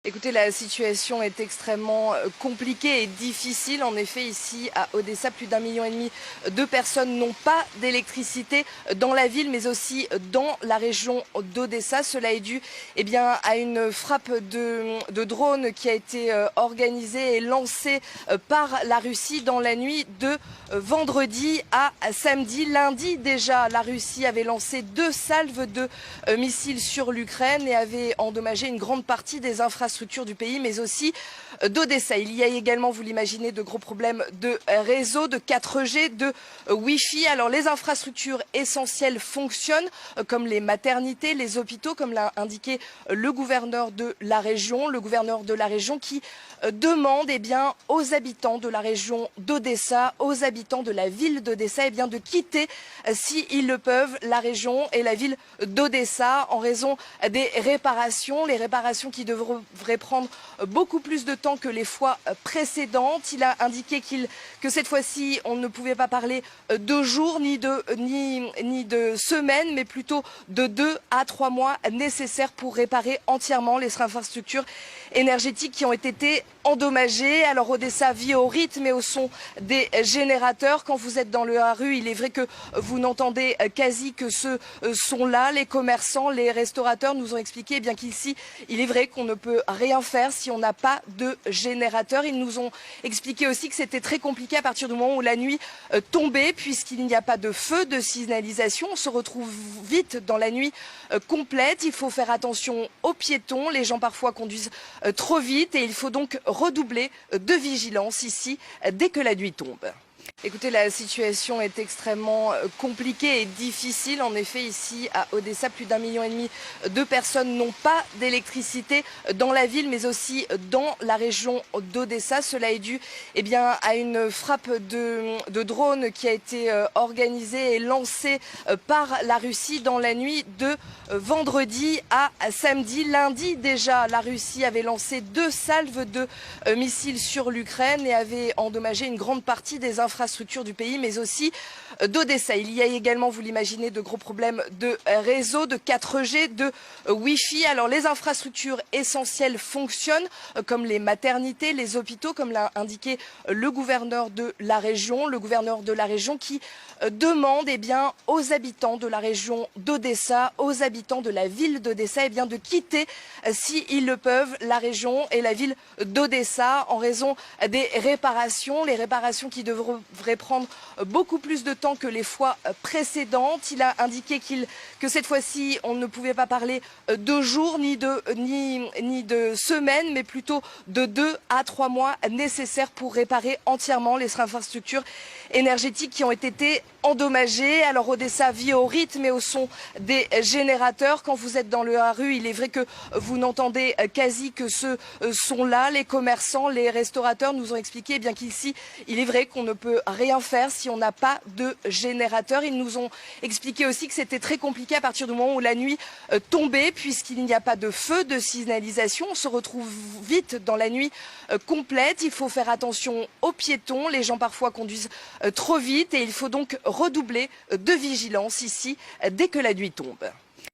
Écoutez, la situation est extrêmement compliquée et difficile. En effet, ici à Odessa, plus d'1,5 million de personnes n'ont pas d'électricité dans la ville, mais aussi dans la région d'Odessa. Cela est dû à une frappe de drone qui a été organisée et lancée par la Russie dans la nuit de vendredi à samedi. Lundi déjà, la Russie avait lancé 2 salves de missiles sur l'Ukraine et avait endommagé une grande partie des infrastructures du pays, mais aussi d'Odessa. Il y a également, vous l'imaginez, de gros problèmes de réseau, de 4G, de Wi-Fi. Alors les infrastructures essentielles fonctionnent, comme les maternités, les hôpitaux, comme l'a indiqué le gouverneur de la région. Le gouverneur de la région qui demande aux habitants de la région d'Odessa, aux habitants de la ville d'Odessa, de quitter, s'ils le peuvent, la région et la ville d'Odessa en raison des réparations. Les réparations qui devraient prendre beaucoup plus de temps que les fois précédentes. Il a indiqué que cette fois-ci, on ne pouvait pas parler de jours ni de semaines, mais plutôt de 2 à 3 mois nécessaires pour réparer entièrement les infrastructures énergétiques qui ont été endommagées. Alors Odessa vit au rythme et au son des générateurs. Quand vous êtes dans la rue, il est vrai que vous n'entendez quasi que ce son-là. Les commerçants, les restaurateurs nous ont expliqué qu'ici, il est vrai qu'on ne peut rien faire si on n'a pas de générateur. Ils nous ont expliqué aussi que c'était très compliqué à partir du moment où la nuit tombait, puisqu'il n'y a pas de feu de signalisation. On se retrouve vite dans la nuit complète. Il faut faire attention aux piétons. Les gens parfois conduisent trop vite et il faut donc redoubler de vigilance ici dès que la nuit tombe. Écoutez, la situation est extrêmement compliquée et difficile. En effet, ici à Odessa, plus d'1,5 million de personnes n'ont pas d'électricité dans la ville, mais aussi dans la région d'Odessa. Cela est dû à une frappe de drone qui a été organisée et lancée par la Russie dans la nuit de vendredi à samedi. Lundi déjà, la Russie avait lancé 2 salves de missiles sur l'Ukraine et avait endommagé une grande partie des infrastructures du pays, mais aussi d'Odessa. Il y a également, vous l'imaginez, de gros problèmes de réseau, de 4G, de Wi-Fi. Alors les infrastructures essentielles fonctionnent, comme les maternités, les hôpitaux, comme l'a indiqué le gouverneur de la région. Le gouverneur de la région qui demande aux habitants de la région d'Odessa, aux habitants de la ville d'Odessa, de quitter, s'ils le peuvent, la région et la ville d'Odessa en raison des réparations. Les réparations qui devraient prendre beaucoup plus de temps que les fois précédentes. Il a indiqué que cette fois-ci, on ne pouvait pas parler de jours ni de semaines, mais plutôt de 2 à 3 mois nécessaires pour réparer entièrement les infrastructures énergétiques qui ont été endommagées. Alors Odessa vit au rythme et au son des générateurs. Quand vous êtes dans la rue, il est vrai que vous n'entendez quasi que ce son-là. Les commerçants, les restaurateurs nous ont expliqué qu'ici, il est vrai qu'on ne peut rien faire si on n'a pas de générateur. Ils nous ont expliqué aussi que c'était très compliqué à partir du moment où la nuit tombait, puisqu'il n'y a pas de feu de signalisation. On se retrouve vite dans la nuit complète. Il faut faire attention aux piétons. Les gens parfois conduisent trop vite et il faut donc redoubler de vigilance ici dès que la nuit tombe.